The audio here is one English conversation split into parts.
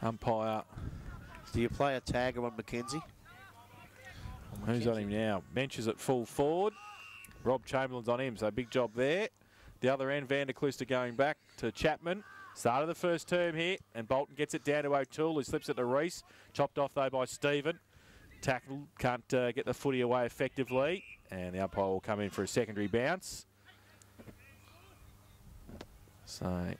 Umpire. Do you play a tagger on Mackenzie? Who's on him now? Mench is at full forward. Rob Chamberlain's on him, so big job there. The other end, Van der Klooster going back to Chapman. Start of the first term here, and Bolton gets it down to O'Toole, who slips it to Reese. Chopped off, though, by Stephen. Tackle, can't get the footy away effectively, and the umpire will come in for a secondary bounce. So,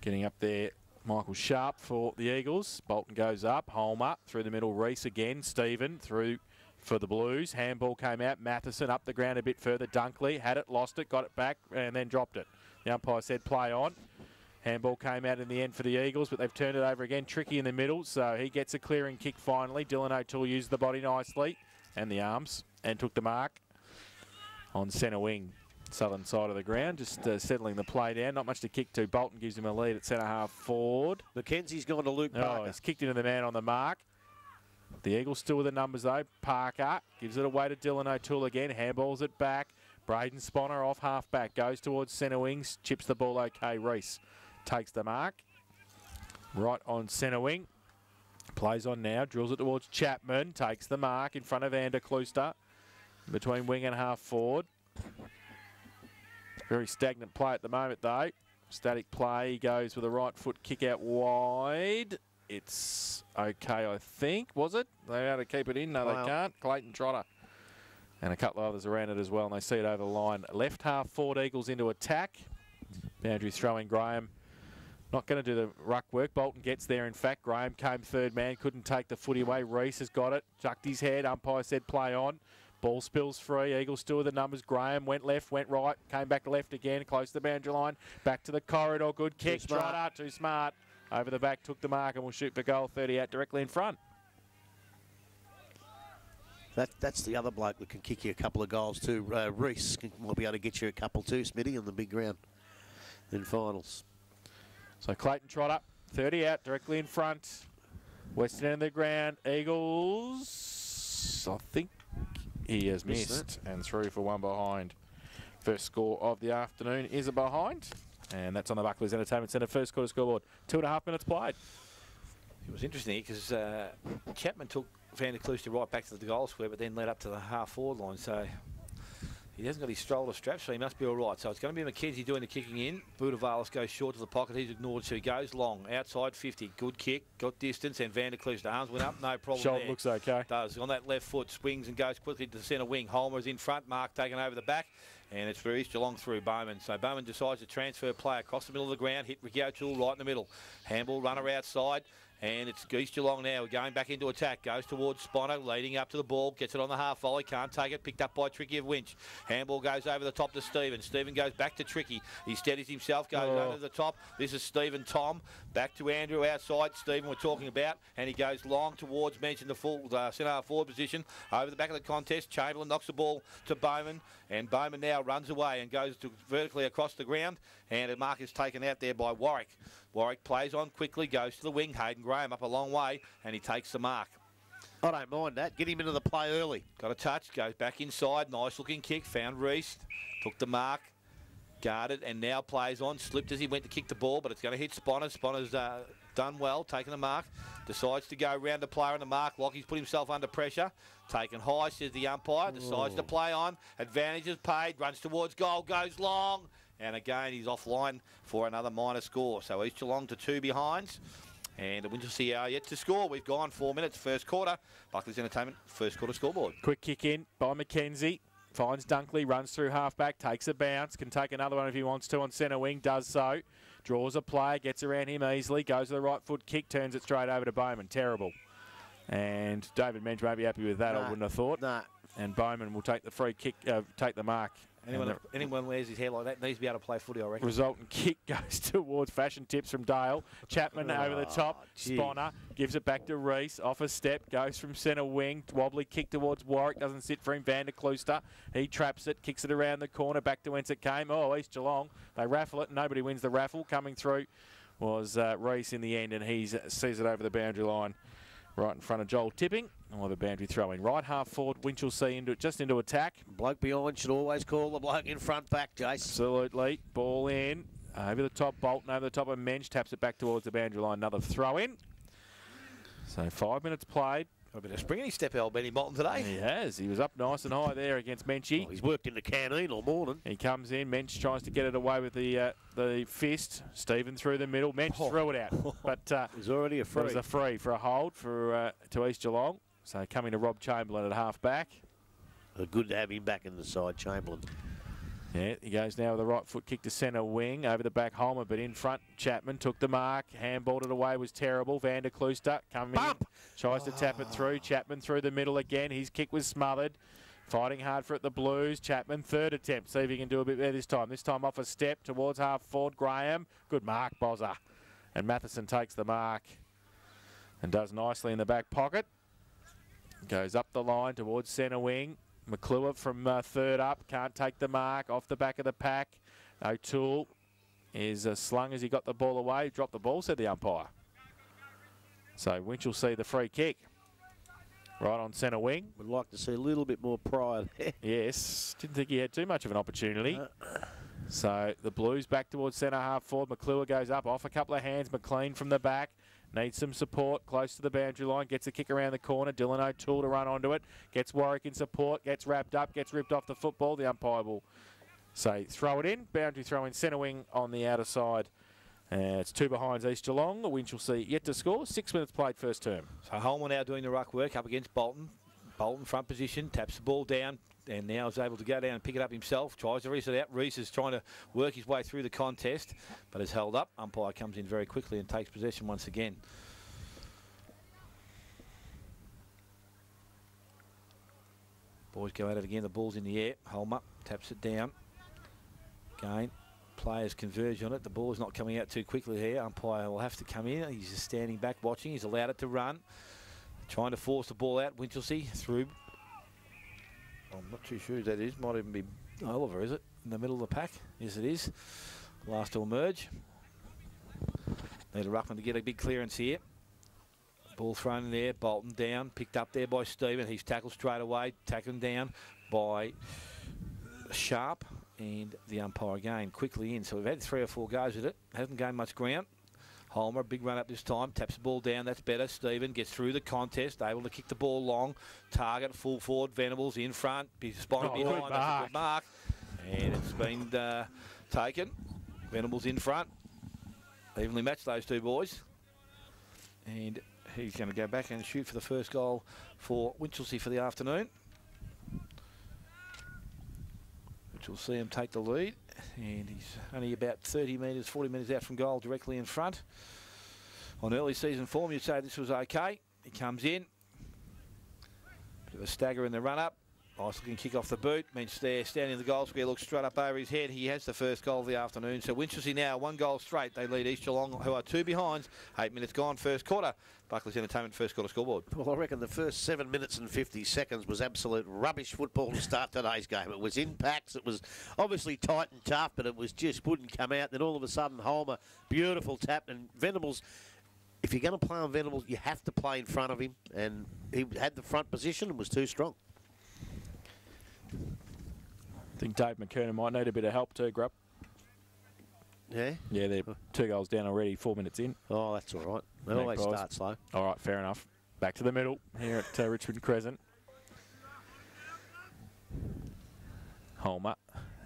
getting up there, Michael Sharp for the Eagles. Bolton goes up, Holmer through the middle, Reese again, Stephen through for the Blues. Handball came out, Matheson up the ground a bit further, Dunkley had it, lost it, got it back, and then dropped it. The umpire said play on. Handball came out in the end for the Eagles, but they've turned it over again. Tricky in the middle, so he gets a clearing kick finally. Dylan O'Toole used the body nicely and the arms and took the mark on centre wing, southern side of the ground, just settling the play down. Not much to kick to. Bolton gives him a lead at centre half forward. Mackenzie's gone to Luke Parker. Oh, he's kicked into the man on the mark. The Eagles still with the numbers though. Parker gives it away to Dylan O'Toole again. Handballs it back. Braden Sponner off half back. Goes towards centre wings. Chips the ball okay. Reese takes the mark. Right on centre wing. Plays on now. Drills it towards Chapman. Takes the mark in front of Van der Klooster. Between wing and half forward. Very stagnant play at the moment though. Static play. He goes with a right foot kick out wide. It's okay, I think. Was it? They able to keep it in? No, they can't. Clayton Trotter. And a couple of others around it as well, and they see it over the line. Left half forward, Eagles into attack. Boundary throwing Graham. Not going to do the ruck work. Bolton gets there, in fact. Graham came third man, couldn't take the footy away. Reese has got it. Chucked his head. Umpire said play on. Ball spills free. Eagles still with the numbers. Graham went left, went right, came back left again, close to the boundary line. Back to the corridor. Good kick. Trotter, too smart. Over the back, took the mark and will shoot for goal 30 out directly in front. That's the other bloke that can kick you a couple of goals too. Reese might be able to get you a couple too, Smitty, on the big ground in finals. So Clayton Trotter, 30 out, directly in front. Western end of the ground. Eagles, I think he has missed and through for one behind. First score of the afternoon is a behind. And that's on the Buckley's Entertainment Centre first quarter scoreboard. 2.5 minutes played. It was interesting because Chapman took Van der Klooster right back to the goal square, but then led up to the half-forward line. So he hasn't got his stroller strapped, so he must be all right. So it's going to be Mackenzie doing the kicking in. Budavalis goes short to the pocket. He's ignored, so he goes long. Outside 50. Good kick. Got distance, and Van der Klooster arms went up. No problem Shot there. looks okay. Does. On that left foot, swings and goes quickly to the centre wing. Holmer's in front. Mark taken over the back. And it's for East Geelong through Bowman. So Bowman decides to transfer play across the middle of the ground. Hit Ricky O'Toole right in the middle. Handball runner outside. And it's East Geelong now. We're going back into attack. Goes towards Sponner, leading up to the ball. Gets it on the half volley. Can't take it. Picked up by Tricky of Winch. Handball goes over the top to Stephen. Stephen goes back to Tricky. He steadies himself. Goes over the top. This is Stephen Tom. Back to Andrew outside. Stephen we're talking about. And he goes long towards mention the full centre forward position. Over the back of the contest. Chamberlain knocks the ball to Bowman. And Bowman now runs away and goes vertically across the ground. And a mark is taken out there by Warwick. Warwick plays on quickly. Goes to the wing. Hayden Graham up a long way, and he takes the mark. I don't mind that. Get him into the play early. Got a touch, goes back inside. Nice looking kick. Found Reese. Took the mark. Guarded, and now plays on. Slipped as he went to kick the ball, but it's going to hit Sponner. Sponner's done well, taking the mark. Decides to go round the player on the mark. Lockie's put himself under pressure. Taken high, says the umpire. Decides to play on. Advantage is paid. Runs towards goal. Goes long. And again, he's offline for another minor score. So East Geelong to 2 behinds. And the Winchelsea are yet to score. We've gone 4 minutes, first quarter. Buckley's Entertainment, first quarter scoreboard. Quick kick in by Mackenzie. Finds Dunkley, runs through half-back, takes a bounce, can take another one if he wants to on centre wing, does so. Draws a play, gets around him easily, goes to the right foot kick, turns it straight over to Bowman. Terrible. And David Mensch won't be happy with that, I wouldn't have thought. And Bowman will take the free kick, take the mark. Anyone wears his hair like that needs to be able to play footy, I reckon. Resultant kick goes towards fashion tips from Dale. Chapman over the top. Sponner gives it back to Reese. Off a step. Goes from centre wing. Wobbly kick towards Warwick. Doesn't sit for him. Van der Klooster. He traps it. Kicks it around the corner. Back to whence it came. Oh, East Geelong. They raffle it. Nobody wins the raffle. Coming through was Reese in the end, and he sees it over the boundary line. Right in front of Joel Tipping. Or the boundary throw in. Right half forward, Winchelsea just into attack. Bloke behind should always call the bloke in front back, Jace. Absolutely. Ball in. Over the top, Bolton over the top of Mensch, taps it back towards the boundary line. Another throw in. So 5 minutes played. Got a bit of spring in his step, old Benny Bolton today. He has. He was up nice and high there against Menchie. Oh, he's worked in the canteen all morning. He comes in. Mensch tries to get it away with the fist. Stephen through the middle. Mensch threw it out. But it was already a free. It was a free for a hold for to East Geelong. So coming to Rob Chamberlain at half back. Good to have him back in the side, Chamberlain. Yeah, he goes now with a right foot kick to centre wing. Over the back, Holmer, but in front, Chapman took the mark. Handballed it away, was terrible. Van der Klooster coming in, tries to tap it through. Chapman through the middle again. His kick was smothered. Fighting hard for it, the Blues. Chapman, third attempt. See if he can do a bit better this time. This time off a step towards half forward. Graham. Good mark, Bozza. And Matheson takes the mark and does nicely in the back pocket. Goes up the line towards centre wing. McClure from third up, can't take the mark, off the back of the pack. O'Toole is slung as he got the ball away. Dropped the ball, said the umpire. So Winch will see the free kick. Right on centre wing. Would like to see a little bit more pride there. Yes, didn't think he had too much of an opportunity. So the Blues back towards centre half forward. McClure goes up, off a couple of hands. McLean from the back. Needs some support, close to the boundary line, gets a kick around the corner. Dylan O'Toole to run onto it, gets Warwick in support, gets wrapped up, gets ripped off the football. The umpire will say throw it in. Boundary throw in, centre wing on the outer side. It's two behinds East Geelong. The Winchelsea yet to score. 6 minutes played first term. So Holman now doing the ruck work up against Bolton. Bolton front position, taps the ball down, and now is able to go down and pick it up himself. Tries to reset it out. Reese is trying to work his way through the contest, but is held up. Umpire comes in very quickly and takes possession once again. Boys go at it again. The ball's in the air. Holmer taps it down. Again, players converge on it. The ball is not coming out too quickly here. Umpire will have to come in. He's just standing back watching. He's allowed it to run. Trying to force the ball out. Winchelsea through. I'm not too sure who that is. Might even be Oliver, is it? In the middle of the pack? Yes, it is. Last to emerge. Need a ruckman to get a big clearance here. Ball thrown in there. Bolton down. Picked up there by Stephen. He's tackled straight away. Tackled down by Sharp. And the umpire again quickly in. So we've had 3 or 4 goes at it. Hasn't gained much ground. Holmer, big run up this time, taps the ball down, that's better. Stephen gets through the contest, able to kick the ball long. Target, full forward, Venables in front, spotted behind, that's a good mark. And it's been taken. Venables in front. Evenly matched those two boys. And he's going to go back and shoot for the first goal for Winchelsea for the afternoon. Which will see him take the lead. And he's only about 30 metres, 40 metres out from goal, directly in front. On early season form, you'd say this was okay. He comes in. Bit of a stagger in the run-up. Nice looking kick off the boot. Mensch there, standing in the goal square, looks straight up over his head. He has the first goal of the afternoon. So Winchelsea now, 1 goal straight. They lead East Geelong, who are 2 behinds. 8 minutes gone, first quarter. Buckley's Entertainment first quarter scoreboard. Well, I reckon the first 7 minutes and 50 seconds was absolute rubbish football to start today's game. It was impacts. It was obviously tight and tough, but it was just wouldn't come out. Then all of a sudden, Holmer, beautiful tap. And Venables, if you're going to play on Venables, you have to play in front of him. And he had the front position and was too strong. I think Dave McKernan might need a bit of help too, Grubb. Yeah? Yeah, they're 2 goals down already, 4 minutes in. Oh, that's all right. They always start slow. All right, fair enough. Back to the middle here at Richmond Crescent. Holmer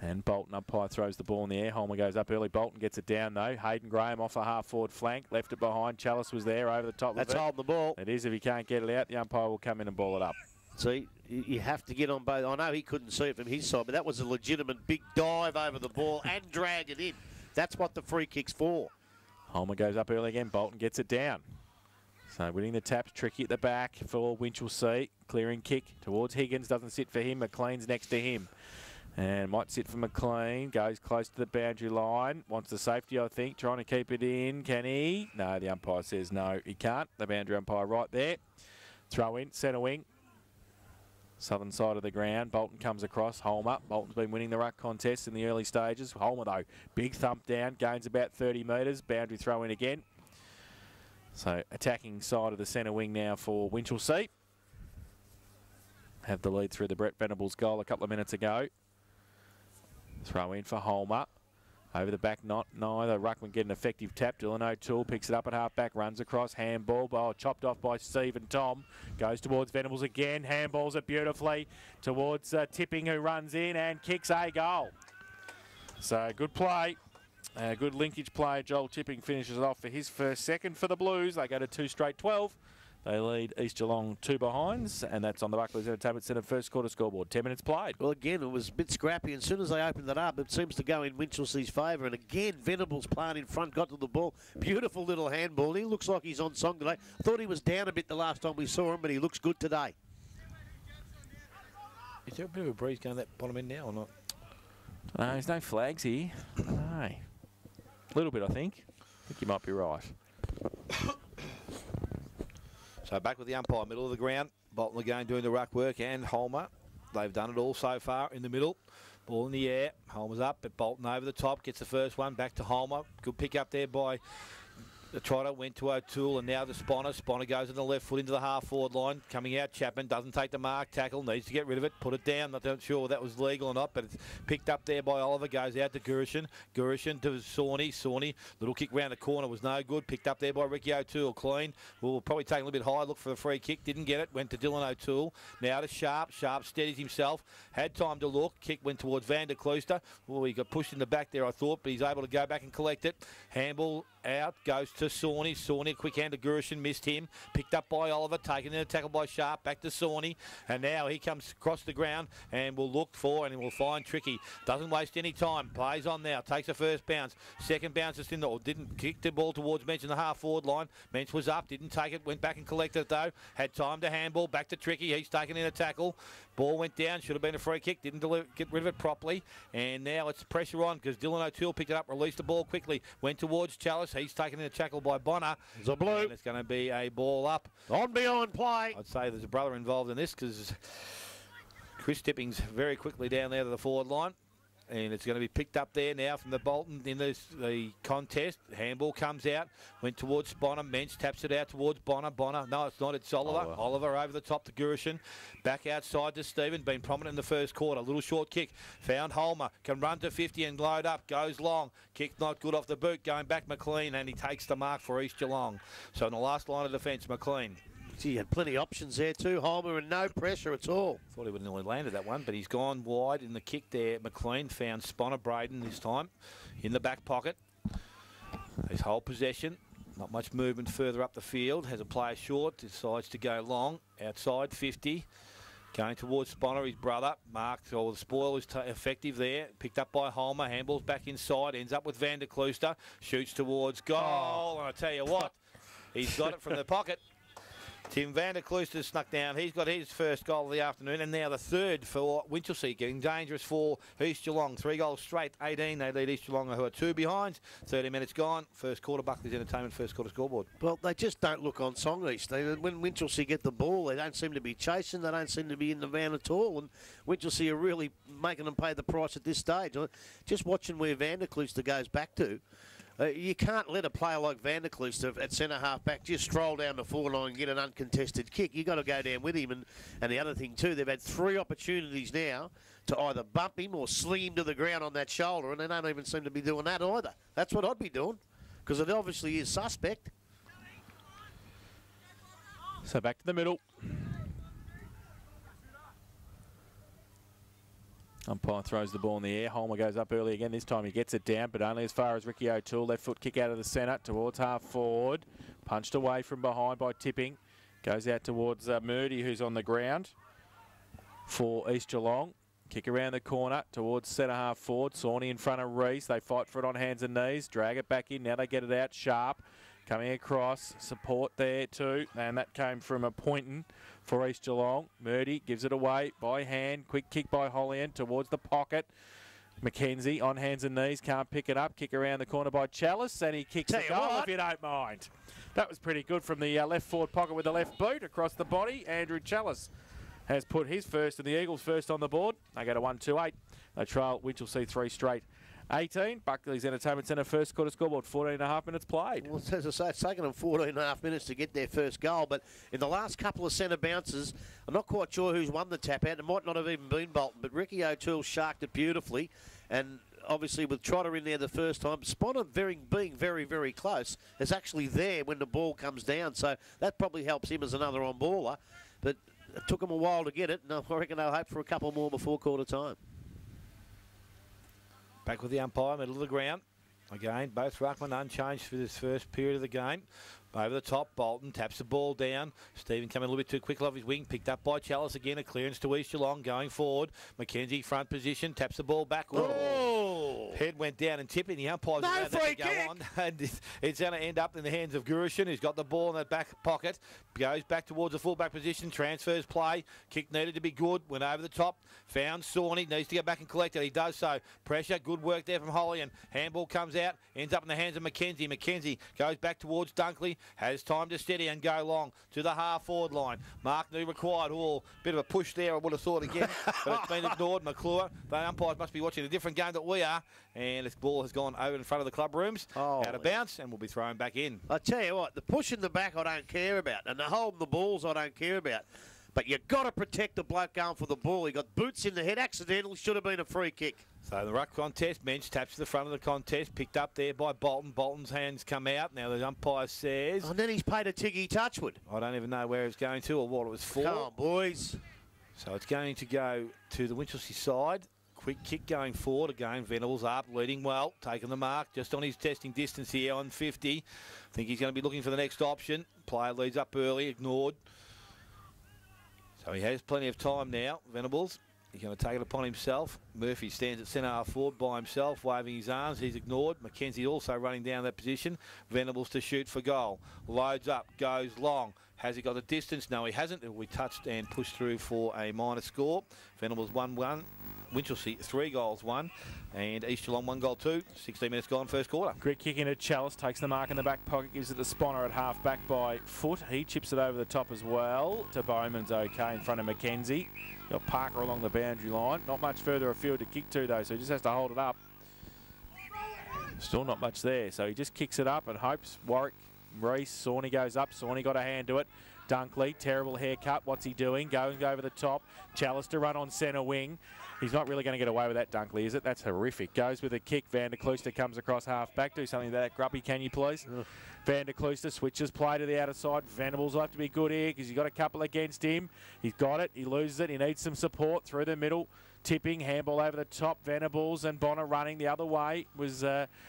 and Bolton up high, throws the ball in the air. Holmer goes up early. Bolton gets it down though. Hayden Graham off a half-forward flank. Left it behind. Chalice was there over the top of it. That's holding the ball. It is. If he can't get it out, the umpire will come in and ball it up. See, you have to get on both. I know he couldn't see it from his side, but that was a legitimate big dive over the ball and drag it in. That's what the free kick's for. Holmer goes up early again. Bolton gets it down. So winning the taps, tricky at the back for Winchelsea. Clearing kick towards Higgins. Doesn't sit for him. McLean's next to him. And might sit for McLean. Goes close to the boundary line. Wants the safety, I think. Trying to keep it in. Can he? No, the umpire says no, he can't. The boundary umpire right there. Throw in, centre wing. Southern side of the ground. Bolton comes across. Holmer. Bolton's been winning the ruck contest in the early stages. Holmer, though, big thump down. Gains about 30 metres. Boundary throw in again. So attacking side of the centre wing now for Winchelsea. Have the lead through the Brett Venables goal a couple of minutes ago. Throw in for Holmer. Over the back, not neither. Ruckman get an effective tap. Dylan O'Toole picks it up at half-back, runs across, handball. Chopped off by Steve and Tom. Goes towards Venables again. Handballs it beautifully towards Tipping, who runs in and kicks a goal. So good play. Good linkage play. Joel Tipping finishes it off for his first second for the Blues. They go to 2 straight 12. They lead East Geelong 2 behinds, and that's on the Buckley's Entertainment Centre first quarter scoreboard. 10 minutes played. Well, again, it was a bit scrappy. As soon as they opened it up, it seems to go in Winchelsea's favour. And again, Venables playing in front, got to the ball. Beautiful little handball. He looks like he's on song today. I thought he was down a bit the last time we saw him, but he looks good today. Is there a bit of a breeze going that bottom end now or not? No, there's no flags here. No. A little bit, I think. I think you might be right. So back with the umpire, middle of the ground. Bolton again doing the ruck work, and Holmer. They've done it all so far in the middle. Ball in the air. Holmer's up, but Bolton over the top. Gets the first one. Back to Holmer. Good pick up there by the trotter. Went to O'Toole, and now to Sponner. Sponner goes on the left foot into the half-forward line. Coming out, Chapman doesn't take the mark. Tackle. Needs to get rid of it. Put it down. Not sure that was legal or not, but it's picked up there by Oliver. Goes out to Gurishan. Gurishan to Sawney. Sawney. Little kick round the corner was no good. Picked up there by Ricky O'Toole. Clean. Will probably take a little bit high. Look for the free kick. Didn't get it. Went to Dylan O'Toole. Now to Sharp. Sharp steadies himself. Had time to look. Kick went towards Van der Klooster. Well, he got pushed in the back there, I thought, but he's able to go back and collect it. Handball out. Goes to Sawney. Sawney, quick hand to Gurishan, missed him. Picked up by Oliver, taken in a tackle by Sharp, back to Sawney. And now he comes across the ground and will look for and will find Tricky. Doesn't waste any time. Plays on now, takes a first bounce. Second bounce is in the, or didn't kick the ball towards Mench in the half-forward line. Mench was up, didn't take it, went back and collected it though. Had time to handball, back to Tricky. He's taken in a tackle. Ball went down, should have been a free kick, didn't get rid of it properly. And now it's pressure on because Dylan O'Toole picked it up, released the ball quickly. Went towards Chalice. He's taken in a tackle by Bonner. There's a blue. And it's going to be a ball up. On behind play. I'd say there's a brother involved in this because Chris Tipping's very quickly down there to the forward line. And it's going to be picked up there now from the Bolton in the contest. Handball comes out, went towards Bonner. Mench taps it out towards Bonner. Bonner, no, it's not. It's Oliver. Oliver over the top to Gurishan. Back outside to Stephen. Been prominent in the first quarter. Little short kick. Found Holmer. Can run to 50 and load up. Goes long. Kick not good off the boot. Going back McLean, and he takes the mark for East Geelong. So in the last line of defence, McLean. He had plenty of options there too, Holmer, and no pressure at all. Thought he would have nearly landed that one, but he's gone wide in the kick there. McLean found Sponner Braden this time in the back pocket. His whole possession. Not much movement further up the field. Has a player short. Decides to go long. Outside 50. Going towards Sponner, his brother. Marked, or the spoil is effective there. Picked up by Holmer. Handballs back inside. Ends up with Van der Klooster. Shoots towards goal. And I tell you what, he's got it from the pocket. Tim Van der Klooster snuck down. He's got his first goal of the afternoon, and now the third for Winchelsea. Getting dangerous for East Geelong. 3 goals straight, 18. They lead East Geelong, who are 2 behind. 30 minutes gone. First quarter, Buckley's Entertainment, first quarter scoreboard. Well, they just don't look on song, East. When Winchelsea get the ball, they don't seem to be chasing. They don't seem to be in the van at all. And Winchelsea are really making them pay the price at this stage. Just watching where Van der Klooster goes back to. You can't let a player like Van der Klooster at centre half back just stroll down the forward line and get an uncontested kick. You've got to go down with him. And the other thing too, they've had 3 opportunities now to either bump him or sling him to the ground on that shoulder, and they don't even seem to be doing that either. That's what I'd be doing, because it obviously is suspect. So back to the middle. Umpire throws the ball in the air. Holmer goes up early again. This time he gets it down, but only as far as Ricky O'Toole. Left foot kick out of the centre towards half forward. Punched away from behind by Tipping. Goes out towards Murdy, who's on the ground for East Geelong. Kick around the corner towards centre half forward. Sawney in front of Reese. They fight for it on hands and knees. Drag it back in. Now they get it out. Sharp coming across. Support there too. And that came from a Poynton for East Geelong. Murdy gives it away by hand. Quick kick by Hollian towards the pocket. McKenzie on hands and knees. Can't pick it up. Kick around the corner by Chalice. And he kicks the goal, if you don't mind. That was pretty good from the left forward pocket with the left boot across the body. Andrew Chalice has put his first and the Eagles first on the board. They go to 1-2-8. They trail Winchelsea 3 straight. 18, Buckley's Entertainment Centre first quarter scoreboard, 14.5 minutes played. Well, as I say, it's taken them 14.5 minutes to get their first goal, but in the last couple of centre bounces, I'm not quite sure who's won the tap out. It might not have even been Bolton, but Ricky O'Toole sharked it beautifully, and obviously with Trotter in there the first time, Sponner being very, very close, is actually there when the ball comes down. So that probably helps him as another on-baller. But it took him a while to get it, and I reckon they'll hope for a couple more before quarter time. Back with the umpire, middle of the ground. Again, both ruckmen unchanged for this first period of the game. Over the top, Bolton taps the ball down. Stephen coming a little bit too quick off his wing. Picked up by Chalice again. A clearance to East Geelong going forward. Mackenzie front position. Taps the ball back. Oh! Head went down and tipping. The umpire's No allowed that free to go kick. on. And it's going to end up in the hands of Gurushan, who's got the ball in that back pocket. Goes back towards the fullback position. Transfers play. Kick needed to be good. Went over the top. Found Sawney. Needs to get back and collect it. He does so. Pressure. Good work there from Holly. And handball comes out. Ends up in the hands of Mackenzie. Mackenzie goes back towards Dunkley. Has time to steady and go long to the half-forward line. Mark New required. Oh, bit of a push there, I would have thought again. But it's been ignored. McClure. The umpires must be watching a different game that we are. And this ball has gone over in front of the club rooms. Out of bounds and will be thrown back in. I tell you what, the push in the back I don't care about. And the holding the balls I don't care about. But you've got to protect the bloke going for the ball. He got boots in the head. Accidental. Should have been a free kick. So the ruck contest, Mensch taps to the front of the contest, picked up there by Bolton. Bolton's hands come out. Now the umpire says... And then he's paid a Tiggy Touchwood. I don't even know where it's going to or what it was for. Come on, boys. So it's going to go to the Winchelsea side. Quick kick going forward. Again, Venables up, leading well, taking the mark, just on his testing distance here on 50. I think he's going to be looking for the next option. Player leads up early, ignored. So he has plenty of time now, Venables. He's going to take it upon himself. Murphy stands at centre half forward by himself, waving his arms. He's ignored. Mackenzie also running down that position. Venables to shoot for goal. Loads up, goes long. Has he got the distance? No, he hasn't. It will be touched and pushed through for a minor score. Venables 1-1. Winchelsea 3 goals 1. And East Geelong 1 goal 2. 16 minutes gone, first quarter. Quick kick into Chalice, takes the mark in the back pocket, gives it to Sponner at half back by foot. He chips it over the top as well. To Bowman's okay in front of Mackenzie. Got Parker along the boundary line. Not much further afield to kick to though, so he just has to hold it up. Still not much there, so he just kicks it up and hopes. Warwick, Reese, Sawney goes up. Sawney got a hand to it. Dunkley, terrible haircut. What's he doing? Going over the top. Chalice to run on centre wing. He's not really going to get away with that, Dunkley, is it? That's horrific. Goes with a kick. Van der Klooster comes across half back. Do something to that, Grubby, can you please? Van der Klooster switches play to the outer side. Venables will have to be good here because he's got a couple against him. He's got it. He loses it. He needs some support through the middle. Tipping, handball over the top. Venables and Bonner running the other way was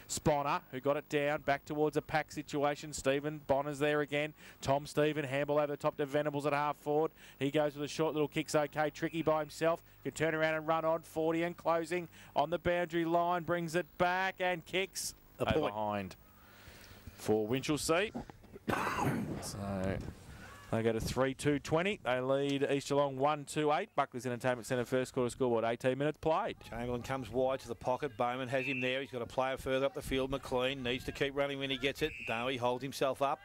Sponner, who got it down back towards a pack situation. Stephen, Bonner's there again. Tom Stephen, handball over the top to Venables at half forward. He goes with a short little kicks, okay. Tricky by himself. Can turn around and run on 40 and closing on the boundary line. Brings it back and kicks a behind for Winchelsea. So... they go to 3-2-20. They lead East Geelong 1-2-8. Buckley's Entertainment Centre first quarter scoreboard, 18 minutes played. Chamberlain comes wide to the pocket. Bowman has him there. He's got a player further up the field. McLean needs to keep running when he gets it. No, he holds himself up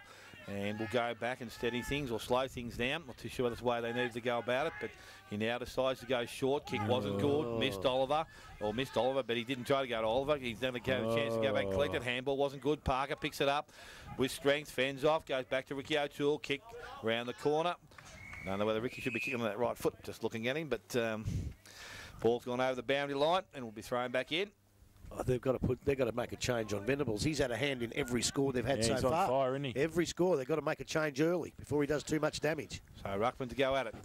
and will go back and steady things or slow things down. Not too sure that's the way they needed to go about it, but he now decides to go short. Kick wasn't good. Missed Oliver, but he didn't try to go to Oliver. He's never got a chance to go back and collect it. Handball wasn't good. Parker picks it up with strength, fends off, goes back to Ricky O'Toole. Kick round the corner. I don't know whether Ricky should be kicking on that right foot, just looking at him, but ball's gone over the boundary line and will be thrown back in. Oh, they've got to make a change on Venables. He's had a hand in every score they've had so he's far. on fire, isn't he? Every score, they've got to make a change early before he does too much damage. So Ruckman to go at it.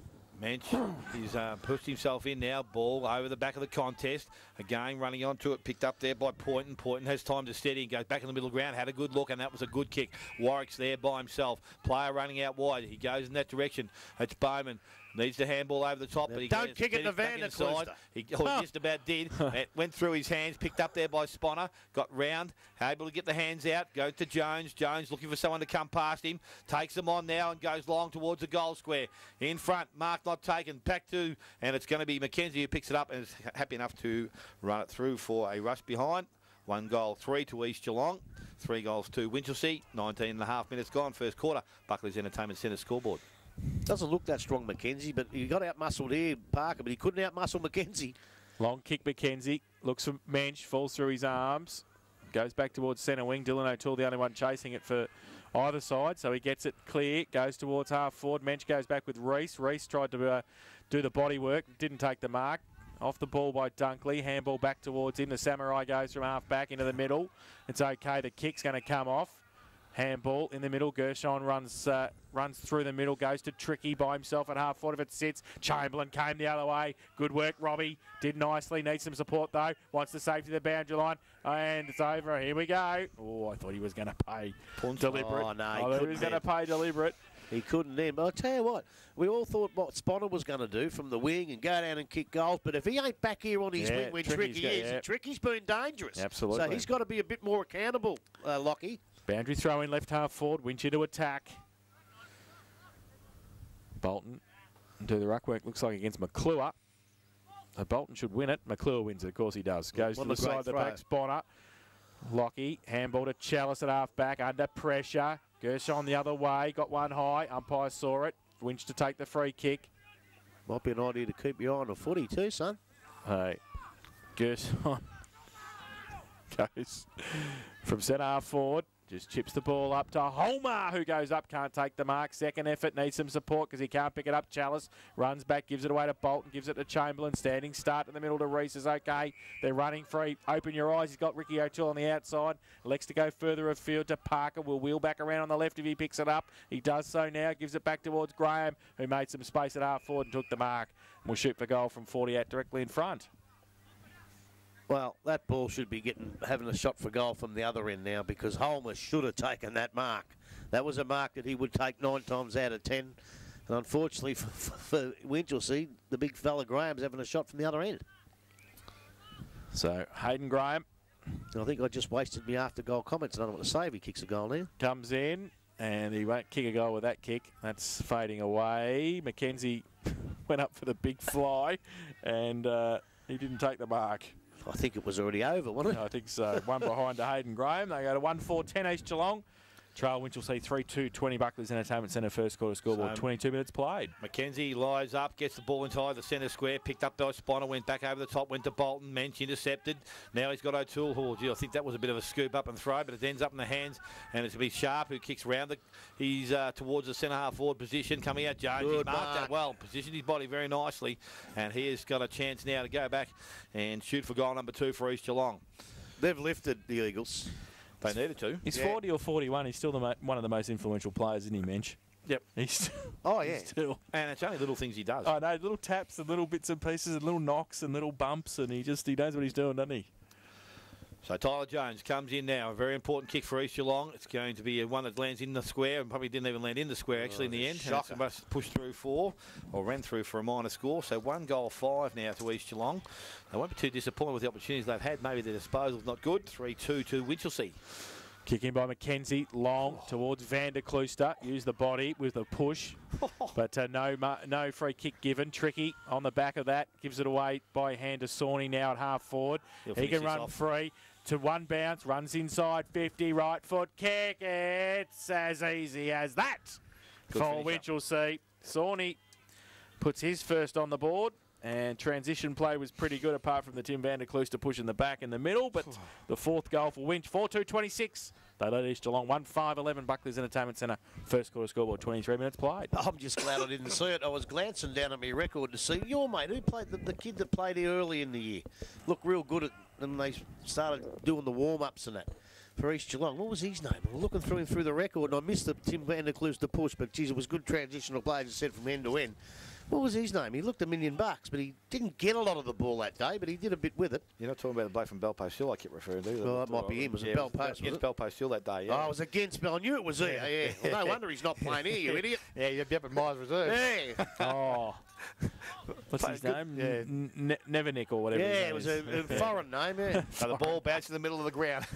Mensch, he's pushed himself in now. Ball over the back of the contest. Again, running onto it, picked up there by Poynton. Poynton has time to steady and goes back in the middle ground. Had a good look, and that was a good kick. Warwick's there by himself. Player running out wide. He goes in that direction. It's Bowman. Needs the handball over the top, but he don't kick it to Van der Klooster. He just about did. It went through his hands, picked up there by Sponner, got round, able to get the hands out, goes to Jones. Jones looking for someone to come past him, takes them on now and goes long towards the goal square. In front, mark not taken, back to, and it's going to be Mackenzie who picks it up and is happy enough to run it through for a rush behind. 1 goal, 3 to East Geelong, 3 goals to Winchelsea. 19.5 minutes gone, first quarter. Buckley's Entertainment Centre scoreboard. Doesn't look that strong, Mackenzie, but he got out-muscled here, Parker, but he couldn't out-muscle Mackenzie. Long kick, Mackenzie. Looks for Mensch, falls through his arms. Goes back towards centre wing. Dylan O'Toole, the only one chasing it for either side, so he gets it clear. Goes towards half forward. Mensch goes back with Reese. Reese tried to do the body work, didn't take the mark. Off the ball by Dunkley. Handball back towards him. The Samurai goes from half back into the middle. It's okay. The kick's going to come off. Handball in the middle. Gershon runs through the middle, goes to Tricky by himself at half forward. If it sits, Chamberlain came the other way. Good work, Robbie. Did nicely. Needs some support, though. Wants the safety of the boundary line. And it's over. Here we go. Oh, I thought he was going to pay deliberate. Oh, no, he was going to pay deliberate. He couldn't then. But I'll tell you what, we all thought what Sponner was going to do from the wing and go down and kick goals. But if he ain't back here on his wing when Tricky is, Tricky's been dangerous. Absolutely. So he's got to be a bit more accountable, Lockie. Boundary throw in left half forward. Winch into attack. Bolton do the ruck work. Looks like against McClure. Bolton should win it. McClure wins it. Of course he does. Goes to the side of the back. Sponner. Lockie. Handball to Chalice at half back. Under pressure. Gershon the other way. Got one high. Umpire saw it. Winch to take the free kick. Might be an idea to keep your eye on the footy too, son. Hey. Gershon goes from centre half forward. Just chips the ball up to Homer, who goes up, can't take the mark. Second effort, needs some support because he can't pick it up. Chalice runs back, gives it away to Bolton, gives it to Chamberlain. Standing start in the middle to Reese is okay. They're running free. Open your eyes. He's got Ricky O'Toole on the outside. Elects to go further afield to Parker. Will wheel back around on the left if he picks it up. He does so now. Gives it back towards Graham, who made some space at half forward and took the mark. Will shoot for goal from 48 directly in front. Well, that ball should be having a shot for goal from the other end now because Holmer should have taken that mark. That was a mark that he would take 9 times out of 10. And unfortunately for Winchelsea, the big fella Graham's having a shot from the other end. So Hayden Graham. I think I just wasted my after-goal comments. I don't know what to say if he kicks a goal now. Comes in, and he won't kick a goal with that kick. That's fading away. Mackenzie went up for the big fly, and he didn't take the mark. I think it was already over, wasn't it? I think so. One behind to Hayden Graham. They go to 1-4-10 East Geelong. Trail Winchelsea 3-2, 20 Buckley's Entertainment Centre first quarter scoreboard, 22 minutes played. Mackenzie lies up, gets the ball inside the centre square, picked up by Sponner, went back over the top, went to Bolton, Mensch intercepted. Now he's got O'Toole. Oh, gee, I think that was a bit of a scoop up and throw, but it ends up in the hands, and it's going to be Sharp who kicks round. He's towards the centre half forward position, coming out Jones. He marked that well, positioned his body very nicely, and he has got a chance now to go back and shoot for goal number 2 for East Geelong. They've lifted the Eagles. They needed to. He's 40 or 41. He's still one of the most influential players, isn't he, Mensch? Yep. He's still. And it's only little things he does. I know, little taps and little bits and pieces and little knocks and little bumps, and he knows what he's doing, doesn't he? So Tyler Jones comes in now. A very important kick for East Geelong. It's going to be one that lands in the square, and probably didn't even land in the square actually in the end. And it's must push through 4, or ran through for a minor score. So 1 goal 5 now to East Geelong. They won't be too disappointed with the opportunities they've had. Maybe their disposal's not good. 3-2 to Winchelsea. Kick in by Mackenzie, long towards Van der Klooster. Use the body with a push, but no free kick given. Tricky on the back of that. Gives it away by hand to Sawney now at half forward. He can run free to one bounce. Runs inside 50, right foot kick. It's as easy as that for Winchelsea. Sawney puts his first on the board. And transition play was pretty good, apart from the Tim Van der Klooster push in the back in the middle. But the 4th goal for Winch, 4-2-26. They led East Geelong 1-5-11. Buckley's Entertainment Centre, first quarter scoreboard, 23 minutes played. I'm just glad I didn't see it. I was glancing down at my record to see your mate, who played the kid that played here early in the year. Looked real good and they started doing the warm-ups and that for East Geelong. What was his name? I was looking through him through the record, and I missed the Tim Van der Klooster push, but geez, it was good transitional play, as I said, from end to end. What was his name? He looked $1 million, but he didn't get a lot of the ball that day, but he did a bit with it. You're not talking about the bloke from Belpost Hill I kept referring to. Well, that might be him. Was it Belpost? Against Belpost Hill that day, yeah. Oh, it was against Bell. I knew it was there, yeah. Well, no wonder he's not playing here, you idiot. Yeah, you're up at Myers Reserve. Yeah. Oh. What's his name? Yeah. Nevernick or whatever. Yeah, it was a foreign name, yeah. So the ball bounced in the middle of the ground.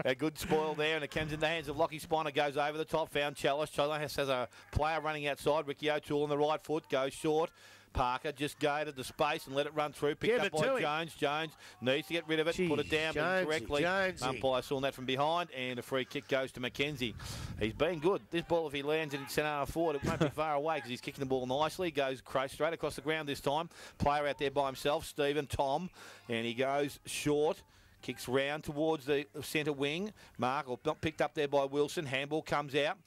A good spoil there, and it comes in the hands of Lockie Spiner. Goes over the top, found Chalice. Chalice has a player running outside. Ricky O'Toole on the right foot, goes short. Parker just gated the space and let it run through. Picked up by Jones. Jones needs to get rid of it. Put it down correctly. Umpire saw that from behind, and a free kick goes to Mackenzie. He's been good. This ball, if he lands it in centre half forward, it won't be far away because he's kicking the ball nicely. Goes straight across the ground this time. Player out there by himself, Stephen Tom, and he goes short. Kicks round towards the centre wing. Mark, not picked up there by Wilson. Handball comes out.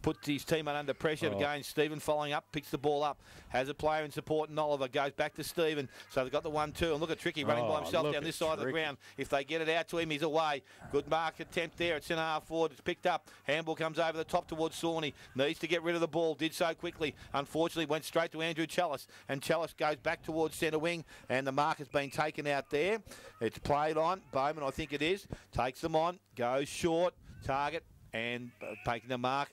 puts his team under pressure. Again, Stephen following up, picks the ball up, has a player in support, and Oliver goes back to Stephen. So they've got the 1-2, and look at Tricky running by himself down this side of the ground. If they get it out to him, he's away. Good mark attempt there at centre half forward. It's picked up. Handball comes over the top towards Sawney. Needs to get rid of the ball. Did so quickly. Unfortunately, went straight to Andrew Chalice, and Chalice goes back towards centre wing, and the mark has been taken out there. It's played on. Bowman, I think it is, takes them on, goes short, target, and taking the mark.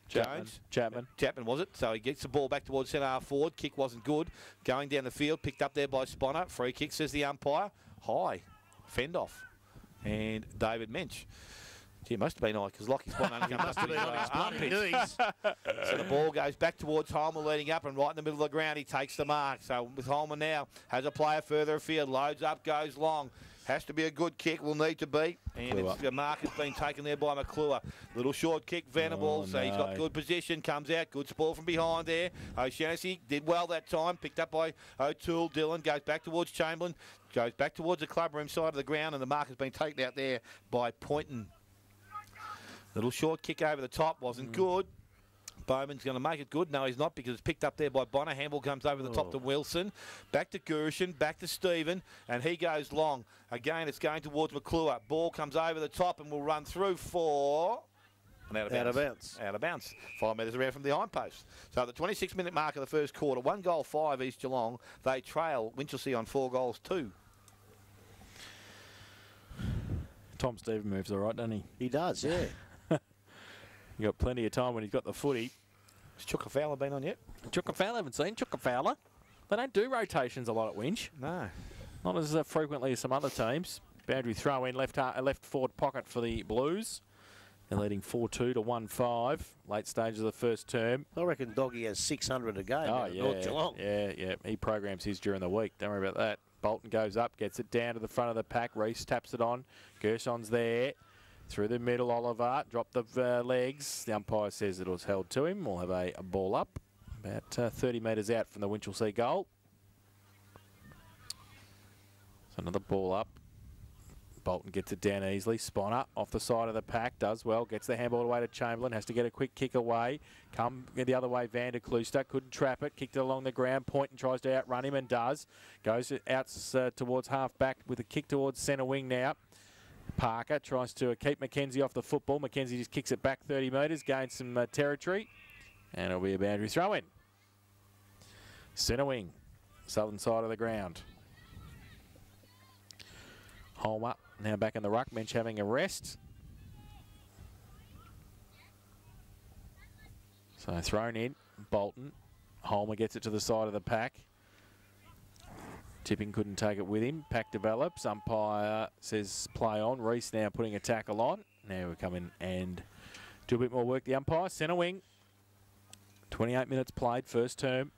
Chapman was it? So he gets the ball back towards centre half forward. Kick wasn't good. Going down the field, picked up there by Sponner. Free kick, says the umpire. High. Fend off. And David Mensch. Gee, it must have been high because Lockie's spot only must have been on his bloody knees. So the ball goes back towards Holmer leading up, and right in the middle of the ground he takes the mark. So with Holmer now, has a player further afield, loads up, goes long. Has to be a good kick, will need to be. And the mark has been taken there by McClure. Little short kick, Venables. So he's got good position, comes out, good spoil from behind there. O'Shaughnessy did well that time, picked up by O'Toole. Dillon goes back towards Chamberlain, goes back towards the club room side of the ground, and the mark has been taken out there by Poynton. Little short kick over the top, wasn't good. Bowman's going to make it good. No, he's not, because it's picked up there by Bonner. Handball comes over the top to Wilson. Back to Gershon, back to Stephen, and he goes long. Again, it's going towards McClure. Ball comes over the top and will run through for... And out of bounds. Out of bounds. 5 metres around from the high post. So at the 26-minute mark of the first quarter, 1 goal, 5 East Geelong. They trail Winchelsea on 4 goals, 2. Tom Stephen moves all right, doesn't he? He does, yeah. You got plenty of time when he's got the footy. Has Chuka Fowler been on yet? Chuka Fowler, haven't seen Chuka Fowler. They don't do rotations a lot at Winch. No. Not as frequently as some other teams. Boundary throw in, left forward pocket for the Blues. They're leading 4-2 to 1-5. Late stages of the first term. I reckon Doggy has 600 a game. Oh, yeah. North Geelong. Yeah. He programs his during the week. Don't worry about that. Bolton goes up, gets it down to the front of the pack. Reese taps it on. Gershon's there. Through the middle, Oliver dropped the legs. The umpire says it was held to him. We'll have a ball up about 30 metres out from the Winchelsea goal. So another ball up. Bolton gets it down easily. Sponner off the side of the pack. Does well. Gets the handball away to Chamberlain. Has to get a quick kick away. Come the other way, Van der Klooster. Couldn't trap it. Kicked it along the ground. Poynton tries to outrun him and does. Goes out towards half back with a kick towards centre wing now. Parker tries to keep Mackenzie off the football. Mackenzie just kicks it back 30 metres, gains some territory, and it'll be a boundary throw-in. Centre wing, southern side of the ground. Holmer now back in the ruck, Mensch having a rest. So thrown in, Bolton. Holmer gets it to the side of the pack. Tipping couldn't take it with him. Pack develops. Umpire says play on. Reese now putting a tackle on. Now we come in and do a bit more work. The umpire, centre wing. 28 minutes played, first term.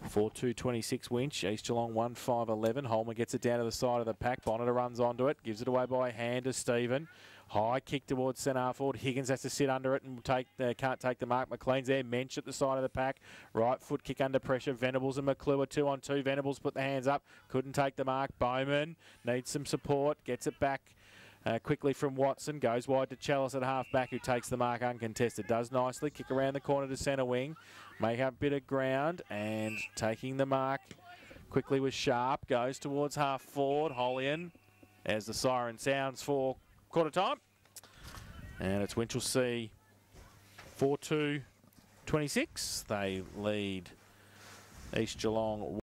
4-2-26 Winch. East Geelong 1-5-11. Holmer gets it down to the side of the pack. Bonner runs onto it. Gives it away by hand to Stephen. High kick towards centre half forward. Higgins has to sit under it and can't take the mark. McLean's there. Mensch at the side of the pack. Right foot kick under pressure. Venables and McClure 2-on-2. Venables put the hands up. Couldn't take the mark. Bowman needs some support. Gets it back quickly from Watson. Goes wide to Chalice at half back, who takes the mark uncontested. Does nicely. Kick around the corner to centre wing. Make up a bit of ground and taking the mark quickly with Sharp. Goes towards half forward. Hollian as the siren sounds for quarter time. And it's Winchelsea 4-2-26. They lead East Geelong